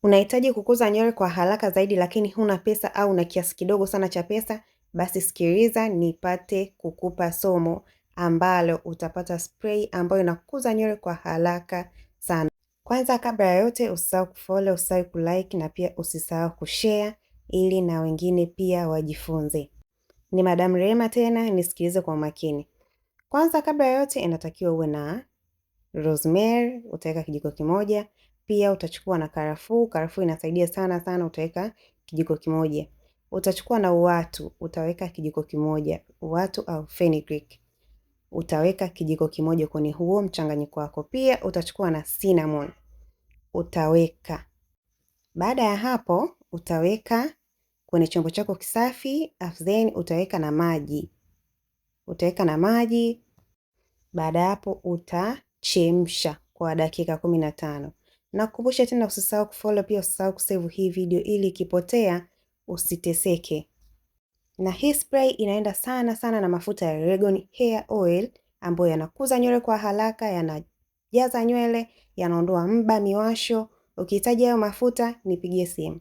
Unahitaji kukuza nywele kwa haraka zaidi lakini huna pesa au una kiasi kidogo sana cha pesa, basi sikiliza nipate kukupa somo ambalo utapata spray ambayo inakuza nywele kwa haraka sana. Kwanza kabla ya yote usisahau kufollow, usisahau kulike na pia usisahau kushare ili na wengine pia wajifunze. Ni Madam Rehema tena, nisikilize kwa makini. Kwanza kabla ya yote inatakiwa uwe na rosemary, utaweka kijiko kimoja. Pia utachukua na karafuu, karafuu inasaidia sana, utaweka kijiko kimoja. Utachukua na uwatu, utaweka kijiko kimoja, uwatu au fenugreek. Utaweka kijiko kimoja kwenye huo mchanganyiko wako. Pia utachukua na cinnamon, utaweka. Baada ya hapo, utaweka kwenye chombo chako kisafi, then utaweka na maji. Utaweka na maji. Baada ya hapo utachemsha kwa dakika 15. Na kukumbusha tena usisahau kufollow, pia usisahau kusave hii video ili ikipotea usiteseke. Na hii spray inaenda sana na mafuta ya Regon Hair Oil ambayo yanakuza nywele kwa haraka, yanajaza nywele, yanaondoa mba, miwasho. Ukihitaji hayo mafuta nipigie simu.